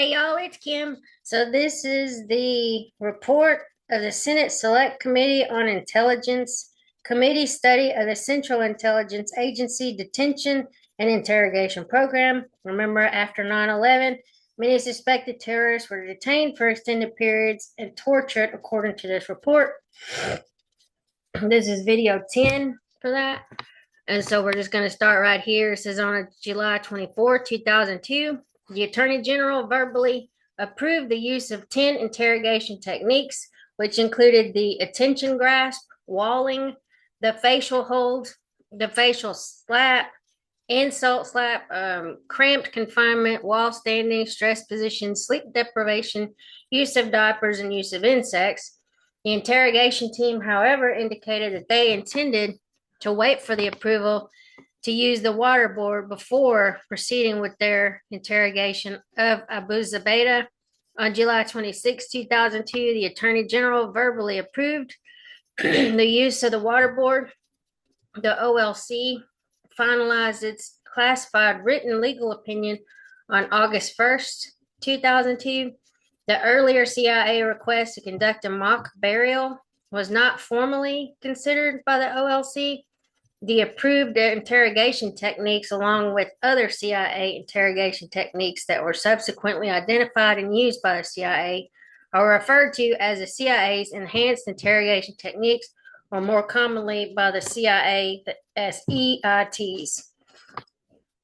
Hey y'all, it's Kim. So this is the report of the Senate Select Committee on Intelligence Committee study of the Central Intelligence Agency Detention and Interrogation Program. Remember, after 9/11, many suspected terrorists were detained for extended periods and tortured, according to this report. This is video 10 for that. And so we're just going to start right here. It says on July 24, 2002, the Attorney General verbally approved the use of 10 interrogation techniques, which included the attention grasp, walling, the facial hold, the facial slap, insult slap, cramped confinement, wall standing, stress position, sleep deprivation, use of diapers, and use of insects. The interrogation team, however, indicated that they intended to wait for the approval to use the waterboard before proceeding with their interrogation of Abu Zubaydah. On July 26, 2002, the Attorney General verbally approved the use of the waterboard. The OLC finalized its classified written legal opinion on August 1st, 2002. The earlier CIA request to conduct a mock burial was not formally considered by the OLC. The approved interrogation techniques, along with other CIA interrogation techniques that were subsequently identified and used by the CIA, are referred to as the CIA's enhanced interrogation techniques, or more commonly by the CIA as EITs.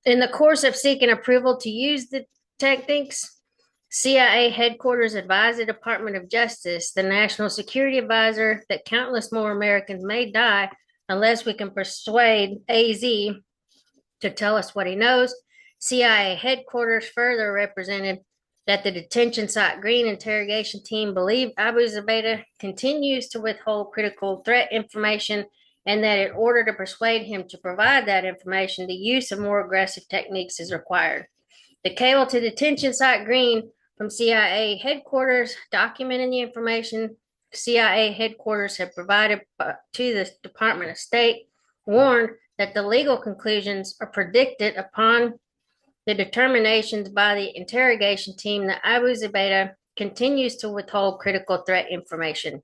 In the course of seeking approval to use the techniques, CIA headquarters advised the Department of Justice, the National Security Advisor, that countless more Americans may die unless we can persuade AZ to tell us what he knows. CIA headquarters further represented that the detention site Green interrogation team believed Abu Zubaydah continues to withhold critical threat information, and that in order to persuade him to provide that information, the use of more aggressive techniques is required. The cable to detention site Green from CIA headquarters documenting the information CIA headquarters had provided to the Department of State warned that the legal conclusions are predicted upon the determinations by the interrogation team that Abu Zubaydah continues to withhold critical threat information.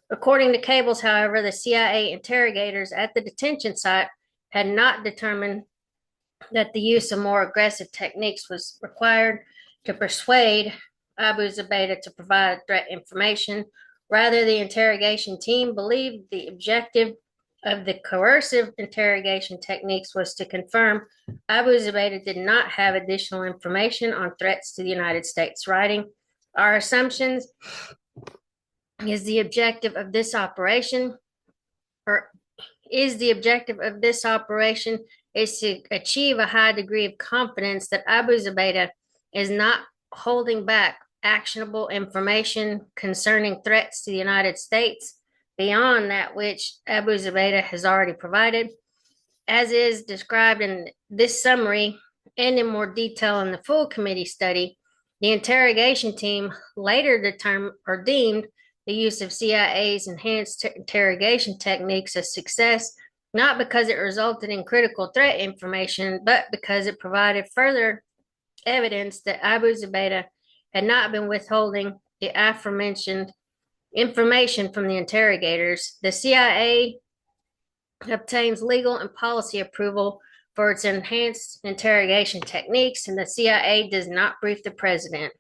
According to cables, however, the CIA interrogators at the detention site had not determined that the use of more aggressive techniques was required to persuade Abu Zubaydah to provide threat information. Rather, the interrogation team believed the objective of the coercive interrogation techniques was to confirm Abu Zubaydah did not have additional information on threats to the United States. Writing, our assumptions is the objective of this operation, is to achieve a high degree of confidence that Abu Zubaydah is not holding back actionable information concerning threats to the United States beyond that which Abu Zubaydah has already provided. As is described in this summary and in more detail in the full committee study, the interrogation team later deemed the use of CIA's enhanced interrogation techniques a success, not because it resulted in critical threat information, but because it provided further evidence that Abu Zubaydah had not been withholding the aforementioned information from the interrogators. The CIA obtains legal and policy approval for its enhanced interrogation techniques, and the CIA does not brief the president.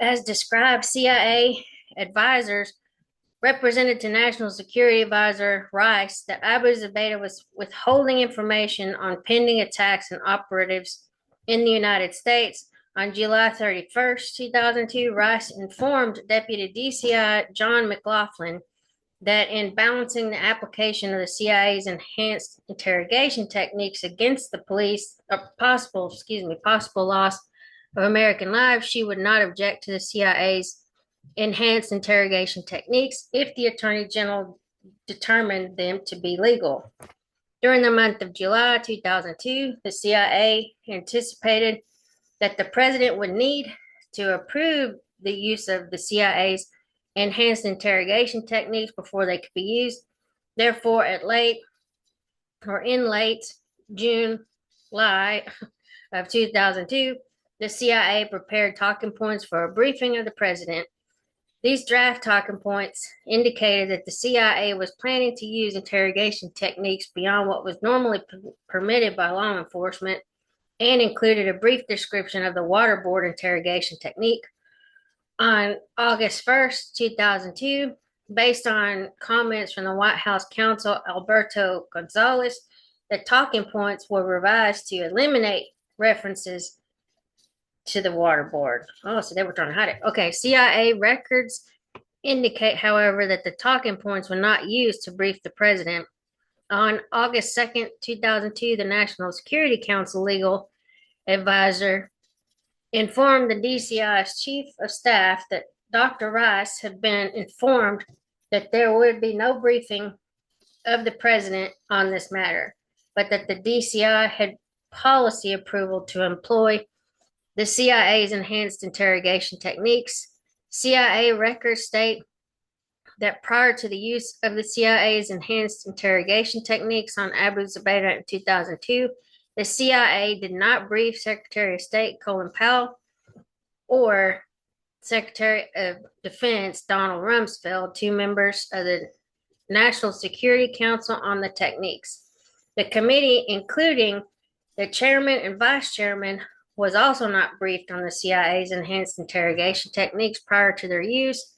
As described, CIA advisors represented to National Security Advisor Rice that Abu Zubaydah was withholding information on pending attacks and operatives in the United States. On July 31st, 2002, Rice informed Deputy DCI John McLaughlin that in balancing the application of the CIA's enhanced interrogation techniques against the police, possible loss of American lives, she would not object to the CIA's enhanced interrogation techniques if the Attorney General determined them to be legal. During the month of July 2002, the CIA anticipated that the president would need to approve the use of the CIA's enhanced interrogation techniques before they could be used. Therefore, in late July, of 2002, the CIA prepared talking points for a briefing of the president. These draft talking points indicated that the CIA was planning to use interrogation techniques beyond what was normally permitted by law enforcement and included a brief description of the waterboard interrogation technique. On August 1st, 2002, based on comments from the White House counsel Alberto Gonzales, the talking points were revised to eliminate references to the waterboard. Oh, so they were trying to hide it. Okay, CIA records indicate, however, that the talking points were not used to brief the president. On August 2nd, 2002, the National Security Council legal advisor informed the DCI's chief of staff that Dr. Rice had been informed that there would be no briefing of the president on this matter, but that the DCI had policy approval to employ the CIA's enhanced interrogation techniques. CIA records state that prior to the use of the CIA's enhanced interrogation techniques on Abu Zubaydah in 2002, the CIA did not brief Secretary of State Colin Powell or Secretary of Defense Donald Rumsfeld, two members of the National Security Council, on the techniques. The committee, including the chairman and vice chairman, was also not briefed on the CIA's enhanced interrogation techniques prior to their use.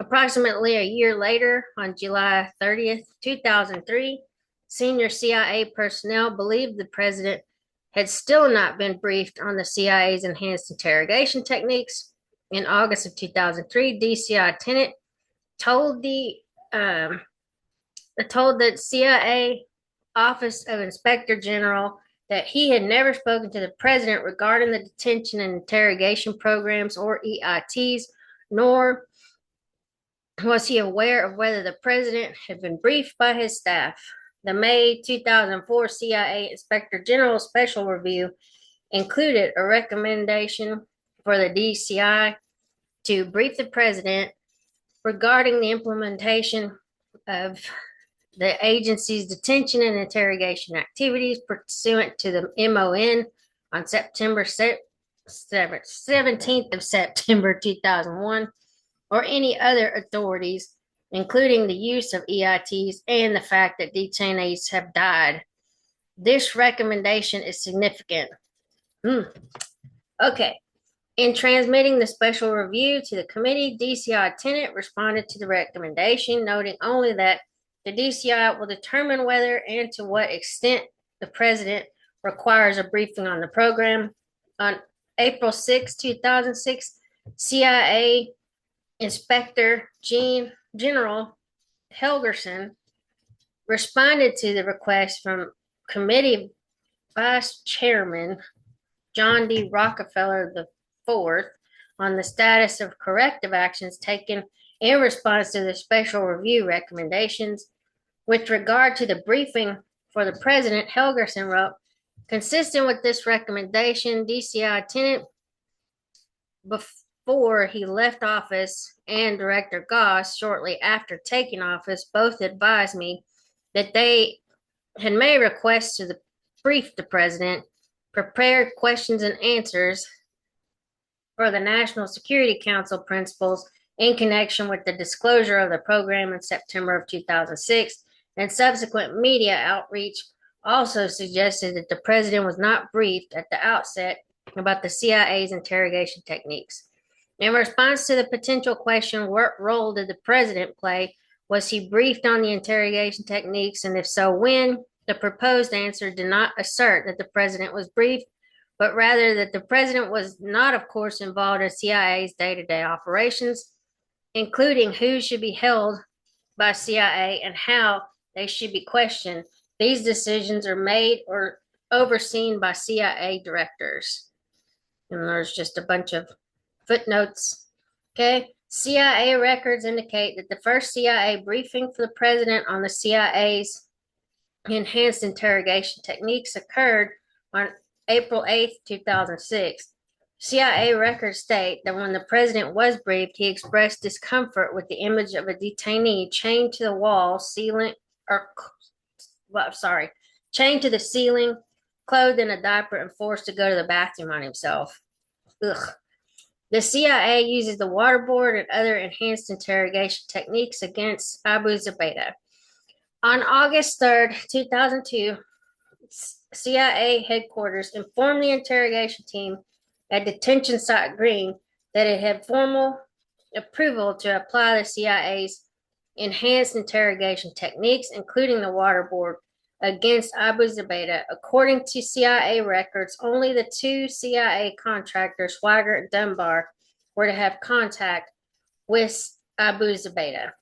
Approximately a year later, on July 30th, 2003, senior CIA personnel believed the president had still not been briefed on the CIA's enhanced interrogation techniques. In August of 2003, DCI Tenet told the CIA Office of Inspector General that he had never spoken to the president regarding the detention and interrogation programs or EITs, nor was he aware of whether the president had been briefed by his staff. The May 2004 CIA Inspector General Special Review included a recommendation for the DCI to brief the president regarding the implementation of the agency's detention and interrogation activities pursuant to the MON on September 17th of September 2001, or any other authorities, including the use of EITs and the fact that detainees have died. This recommendation is significant. Okay. In transmitting the special review to the committee, DCI Tenet responded to the recommendation, noting only that the DCI will determine whether and to what extent the president requires a briefing on the program. On April 6, 2006, CIA Inspector General Helgerson responded to the request from committee vice chairman John D. Rockefeller IV on the status of corrective actions taken in response to the special review recommendations. With regard to the briefing for the president, Helgerson wrote, consistent with this recommendation, DCI Tenet, before he left office, and Director Goss shortly after taking office, both advised me that they had made requests to brief the president, prepared questions and answers for the National Security Council principals in connection with the disclosure of the program in September of 2006, and subsequent media outreach also suggested that the president was not briefed at the outset about the CIA's interrogation techniques. In response to the potential question, what role did the president play? Was he briefed on the interrogation techniques, and if so, when? The proposed answer did not assert that the president was briefed, but rather that the president was not, of course, involved in CIA's day-to-day operations, including who should be held by CIA and how they should be questioned. These decisions are made or overseen by CIA directors. And there's just a bunch of footnotes. Okay. CIA records indicate that the first CIA briefing for the president on the CIA's enhanced interrogation techniques occurred on April 8th, 2006. CIA records state that when the president was briefed, he expressed discomfort with the image of a detainee chained to the wall, chained to the ceiling clothed in a diaper and forced to go to the bathroom on himself. Ugh. The CIA uses the waterboard and other enhanced interrogation techniques against Abu Zubaydah. On August 3rd, 2002, CIA headquarters informed the interrogation team at Detention Site Green that it had formal approval to apply the CIA's enhanced interrogation techniques, including the waterboard, against Abu Zubaydah. According to CIA records, only the two CIA contractors, Swigert and Dunbar, were to have contact with Abu Zubaydah.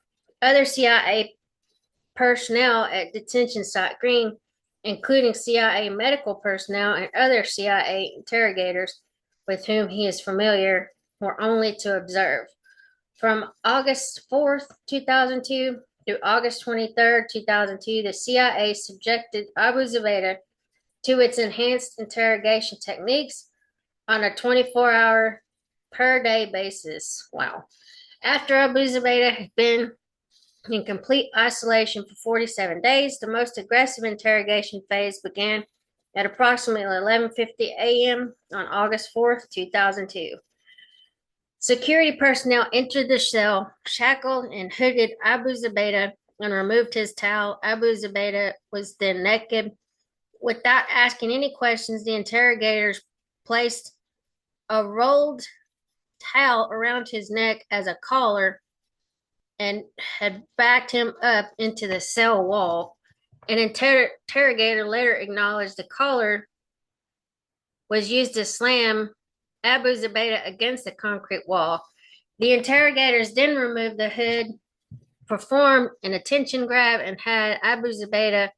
Other CIA personnel at Detention Site Green, including CIA medical personnel and other CIA interrogators with whom he is familiar, were only to observe. From August 4th, 2002 through August 23rd, 2002, the CIA subjected Abu Zubaydah to its enhanced interrogation techniques on a 24-hour per day basis. Wow. After Abu Zubaydah had been in complete isolation for 47 days, the most aggressive interrogation phase began at approximately 11:50 a.m. on August 4th, 2002. Security personnel entered the cell, shackled and hooded Abu Zubaydah, and removed his towel. Abu Zubaydah was then naked. Without asking any questions, the interrogators placed a rolled towel around his neck as a collar and had backed him up into the cell wall. An interrogator later acknowledged the collar was used to slam Abu Zubaydah against the concrete wall. The interrogators then removed the hood, performed an attention grab, and had Abu Zubaydah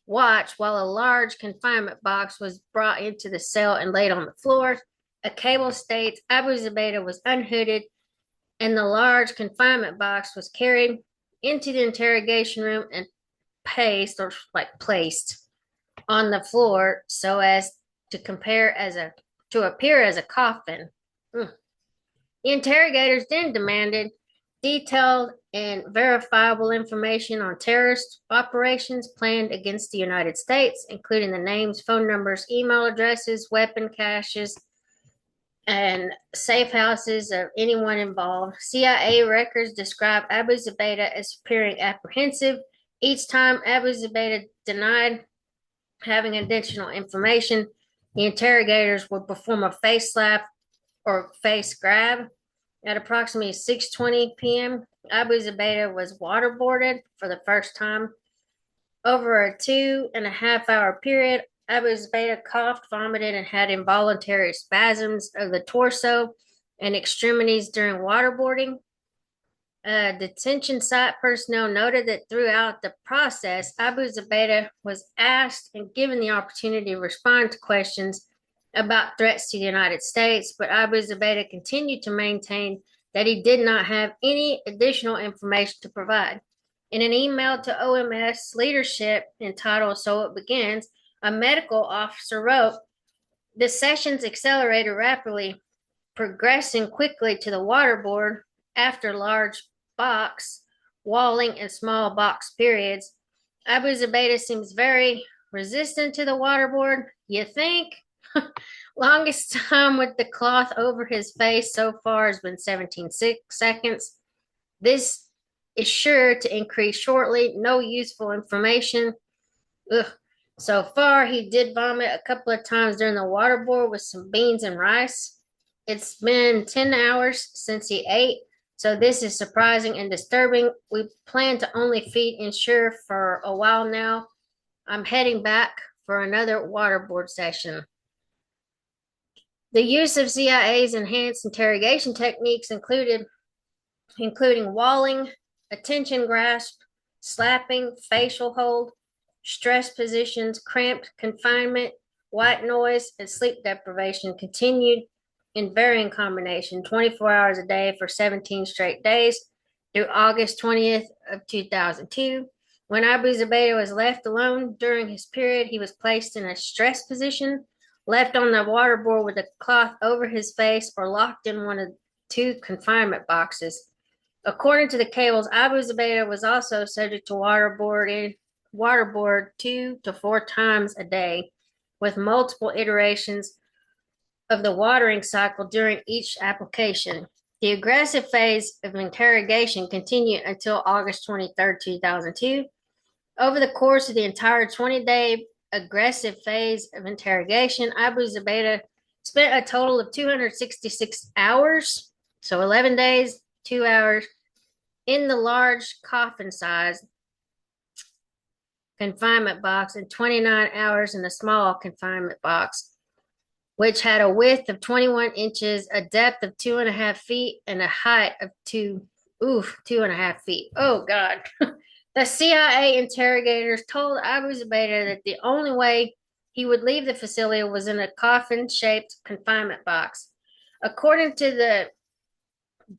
watch while a large confinement box was brought into the cell and laid on the floor. A cable states Abu Zubaydah was unhooded and the large confinement box was carried into the interrogation room and placed on the floor so as to appear as a coffin. The interrogators then demanded detailed and verifiable information on terrorist operations planned against the United States, including the names, phone numbers, email addresses, weapon caches, and safe houses of anyone involved. CIA records describe Abu Zubaydah as appearing apprehensive. Each time Abu Zubaydah denied having additional information, the interrogators would perform a face slap or face grab. At approximately 6:20 p.m., Abu Zubaydah was waterboarded for the first time. Over a 2.5-hour period, Abu Zubaydah coughed, vomited, and had involuntary spasms of the torso and extremities during waterboarding. Detention site personnel noted that throughout the process, Abu Zubaydah was asked and given the opportunity to respond to questions about threats to the United States, but Abu Zubaydah continued to maintain that he did not have any additional information to provide. In an email to OMS leadership entitled "So It Begins," a medical officer wrote, "The sessions accelerated rapidly, progressing quickly to the waterboard after large box, walling, and small box periods. Abu Zubaydah seems very resistant to the waterboard. You think?" Longest time with the cloth over his face so far has been 17 seconds. This is sure to increase shortly. No useful information. Ugh. So far, he did vomit a couple of times during the waterboard with some beans and rice. It's been 10 hours since he ate, so this is surprising and disturbing. We plan to only feed Ensure for a while now. I'm heading back for another waterboard session. The use of CIA's enhanced interrogation techniques including walling, attention grasp, slapping, facial hold, stress positions, cramped confinement, white noise, and sleep deprivation continued in varying combination, 24 hours a day for 17 straight days through August 20th of 2002. When Abu Zubaydah was left alone during his period, he was placed in a stress position, left on the waterboard with a cloth over his face, or locked in one of two confinement boxes. According to the cables, Abu Zubaydah was also subject to waterboard 2 to 4 times a day. with multiple iterations of the watering cycle during each application. The aggressive phase of interrogation continued until August 23rd, 2002. Over the course of the entire 20-day aggressive phase of interrogation, Abu Zubaydah spent a total of 266 hours, so 11 days, 2 hours, in the large coffin-sized confinement box and 29 hours in the small confinement box, which had a width of 21 inches, a depth of 2.5 feet, and a height of 2.5 feet. Oh, God. The CIA interrogators told Abu Zubaydah that the only way he would leave the facility was in a coffin-shaped confinement box. According to the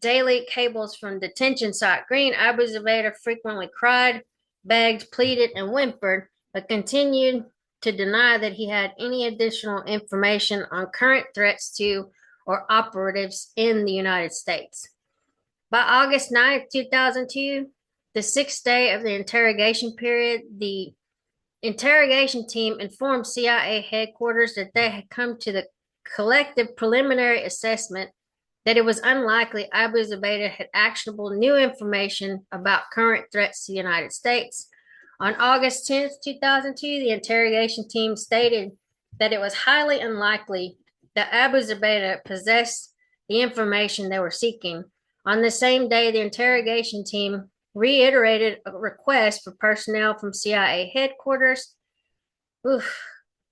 daily cables from detention site Green, Abu Zubaydah frequently cried, begged, pleaded, and whimpered, but continued to deny that he had any additional information on current threats to or operatives in the United States. By August 9th, 2002, the sixth day of the interrogation period, the interrogation team informed CIA headquarters that they had come to the collective preliminary assessment that it was unlikely Abu Zubaydah had actionable new information about current threats to the United States. On August 10th, 2002, the interrogation team stated that it was highly unlikely that Abu Zubaydah possessed the information they were seeking. On the same day, the interrogation team reiterated a request for personnel from CIA headquarters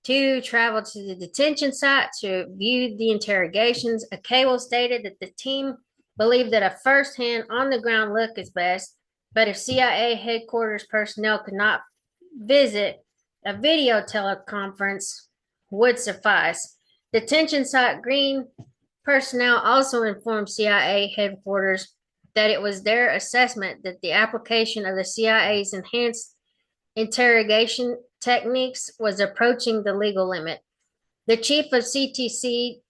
to travel to the detention site to view the interrogations. A cable stated that the team believed that a first-hand, on-the-ground look is best, but if CIA headquarters personnel could not visit, a video teleconference would suffice. Detention site Green personnel also informed CIA headquarters that it was their assessment that the application of the CIA's enhanced interrogation techniques was approaching the legal limit. The chief of CTC,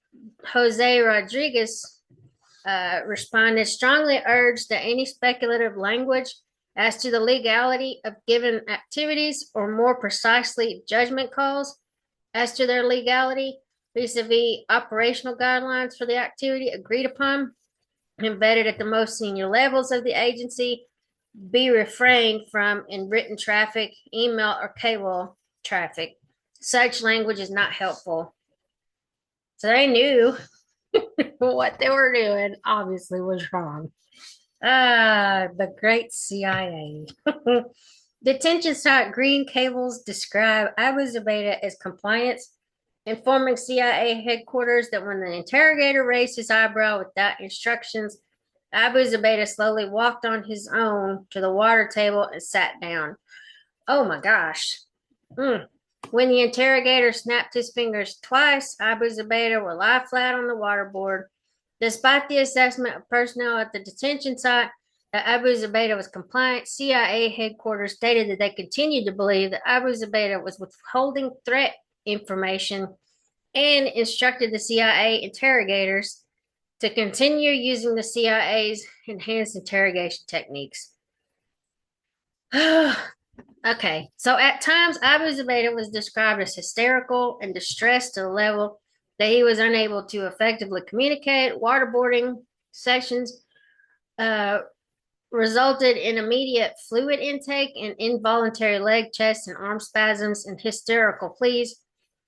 Jose Rodriguez, responded, strongly urged that any speculative language as to the legality of given activities, or more precisely, judgment calls as to their legality vis-a-vis operational guidelines for the activity agreed upon, embedded at the most senior levels of the agency, be refrained from in written traffic, email, or cable traffic. Such language is not helpful. So they knew what they were doing obviously was wrong. The great CIA. Detention site Green cables describe Abu Zubaydah as compliance, informing CIA headquarters that when the interrogator raised his eyebrow without instructions, Abu Zubaydah slowly walked on his own to the water table and sat down. Oh my gosh. When the interrogator snapped his fingers twice, Abu Zubaydah would lie flat on the waterboard. Despite the assessment of personnel at the detention site that Abu Zubaydah was compliant, CIA headquarters stated that they continued to believe that Abu Zubaydah was withholding threat information and instructed the CIA interrogators to continue using the CIA's enhanced interrogation techniques. Okay, so at times Abu Zubaydah was described as hysterical and distressed to the level that he was unable to effectively communicate. Waterboarding sessions resulted in immediate fluid intake and involuntary leg, chest, and arm spasms and hysterical pleas.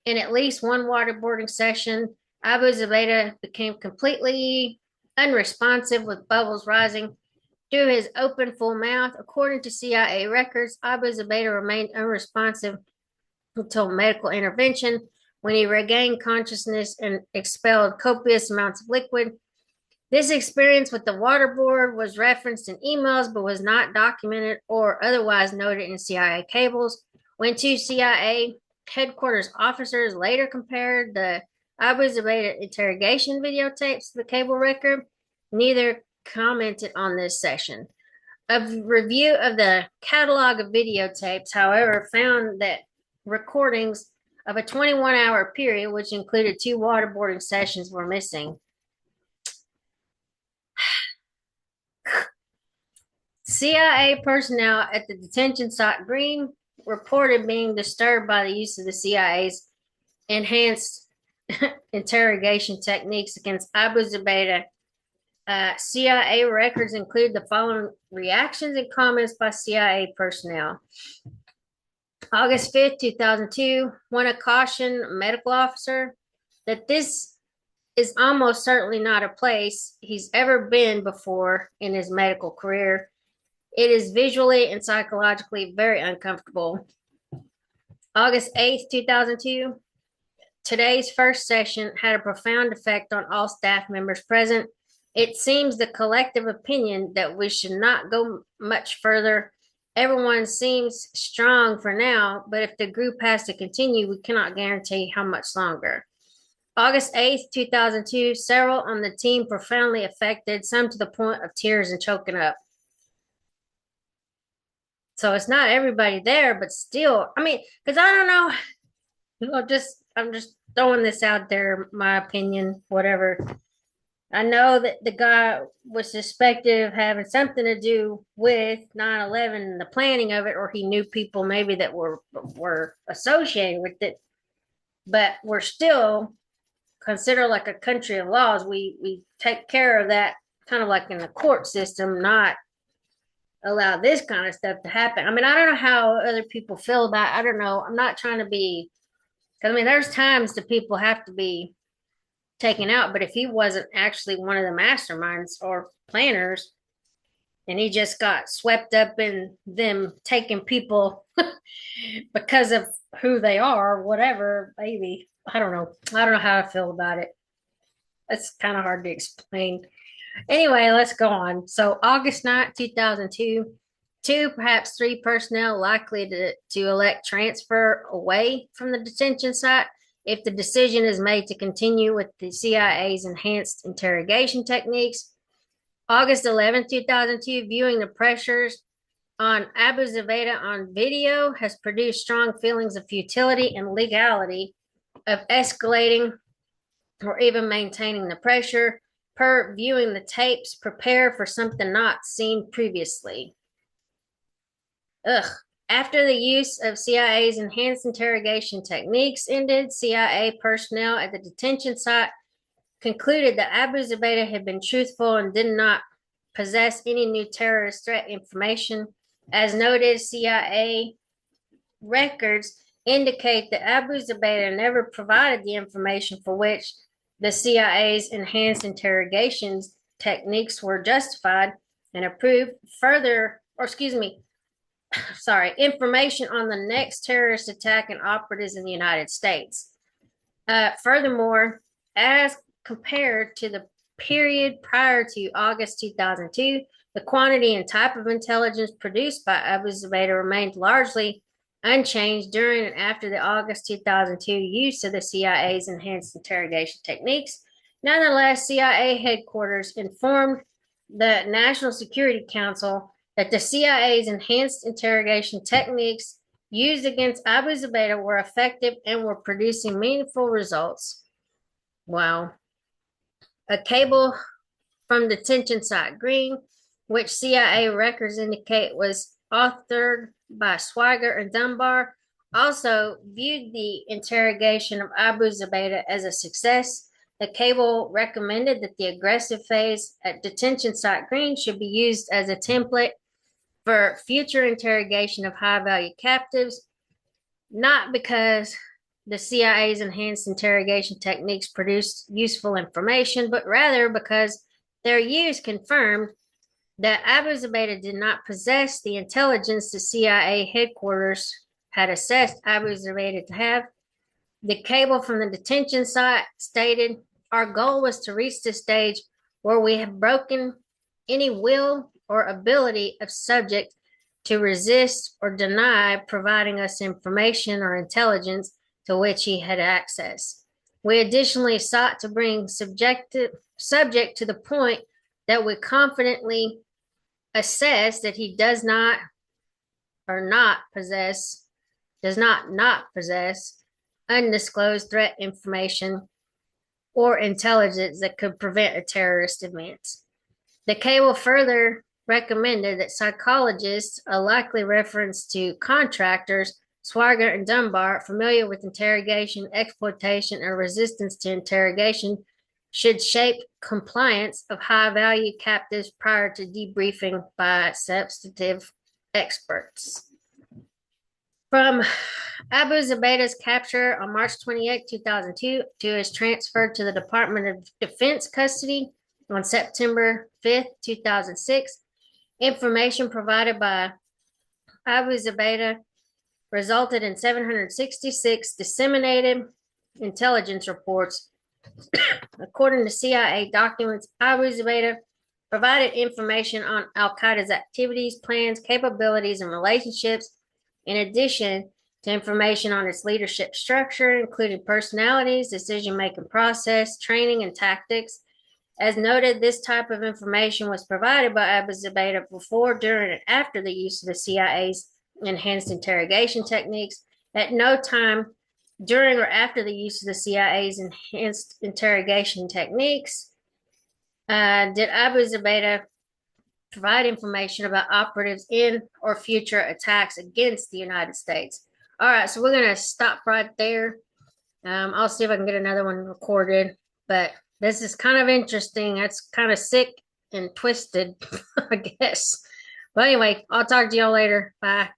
In at least one waterboarding session, Abu Zubaydah became completely unresponsive with bubbles rising through his open, full mouth. According to CIA records, Abu Zubaydah remained unresponsive until medical intervention, when he regained consciousness and expelled copious amounts of liquid. This experience with the waterboard was referenced in emails, but was not documented or otherwise noted in CIA cables. When two CIA headquarters officers later compared the Abu Zubaydah interrogation videotapes to the cable record, neither commented on this session. A review of the catalog of videotapes, however, found that recordings of a 21-hour period, which included 2 waterboarding sessions, were missing. CIA personnel at the detention site Green reported being disturbed by the use of the CIA's enhanced interrogation techniques against Abu Zubaydah. CIA records include the following reactions and comments by CIA personnel. August 5th, 2002, want to caution medical officer that this is almost certainly not a place he's ever been before in his medical career. It is visually and psychologically very uncomfortable. August 8th, 2002, today's first session had a profound effect on all staff members present. It seems the collective opinion that we should not go much further. Everyone seems strong for now, but if the group has to continue, we cannot guarantee how much longer. August 8th, 2002, several on the team profoundly affected, some to the point of tears and choking up. So it's not everybody there, but still, I mean, because I don't know, I'm just throwing this out there, my opinion, whatever. I know that the guy was suspected of having something to do with 9/11 and the planning of it, or he knew people maybe that were associated with it. But we're still considered like a country of laws. We take care of that kind of like in the court system, not allow this kind of stuff to happen. I mean, I don't know how other people feel about it. I don't know. I'm not trying to be, because I mean, there's times that people have to be taken out, but if he wasn't actually one of the masterminds or planners and he just got swept up in them taking people because of who they are, whatever, maybe, I don't know how I feel about it. It's kind of hard to explain. Anyway, let's go on. So August 9th, 2002, two, perhaps three personnel likely to elect transfer away from the detention site if the decision is made to continue with the CIA's enhanced interrogation techniques. August 11th, 2002, viewing the pressures on Abu Zubaydah on video has produced strong feelings of futility and legality of escalating or even maintaining the pressure. Per viewing the tapes, prepare for something not seen previously. After the use of CIA's enhanced interrogation techniques ended, CIA personnel at the detention site concluded that Abu Zubaydah had been truthful and did not possess any new terrorist threat information. As noted, CIA records indicate that Abu Zubaydah never provided the information for which the CIA's enhanced interrogations techniques were justified and approved. Information on the next terrorist attack and operatives in the United States. Furthermore, as compared to the period prior to August 2002, the quantity and type of intelligence produced by Abu Zubaydah remained largely unchanged during and after the August 2002 use of the CIA's enhanced interrogation techniques. Nonetheless, CIA headquarters informed the National Security Council that the CIA's enhanced interrogation techniques used against Abu Zubaydah were effective and were producing meaningful results. Wow. A cable from detention site Green, which CIA records indicate was authored by Swigert and Dunbar, also viewed the interrogation of Abu Zubaydah as a success. The cable recommended that the aggressive phase at detention site Green should be used as a template for future interrogation of high-value captives, not because the CIA's enhanced interrogation techniques produced useful information, but rather because their use confirmed that Abu Zubaydah did not possess the intelligence the CIA headquarters had assessed Abu Zubaydah to have. The cable from the detention site stated, "Our goal was to reach the stage where we have broken any will or ability of subject to resist or deny providing us information or intelligence to which he had access. We additionally sought to bring subject to the point that we confidently assess that he does not possess undisclosed threat information or intelligence that could prevent a terrorist event." The cable further recommended that psychologists, a likely reference to contractors, Swigert, and Dunbar, familiar with interrogation, exploitation, or resistance to interrogation, should shape compliance of high-value captives prior to debriefing by substantive experts. From Abu Zubaydah's capture on March 28, 2002, to his transfer to the Department of Defense custody on September 5th, 2006, information provided by Abu Zubaydah resulted in 766 disseminated intelligence reports. According to CIA documents, Abu Zubaydah provided information on Al Qaeda's activities, plans, capabilities, and relationships, in addition to information on its leadership structure, including personalities, decision-making process, training, and tactics. As noted, this type of information was provided by Abu Zubaydah before, during, and after the use of the CIA's enhanced interrogation techniques. At no time during or after the use of the CIA's enhanced interrogation techniques did Abu Zubaydah provide information about operatives in or future attacks against the United States. All right, so we're going to stop right there. I'll see if I can get another one recorded, but this is kind of interesting. It's kind of sick and twisted, I guess. But anyway, I'll talk to y'all later. Bye.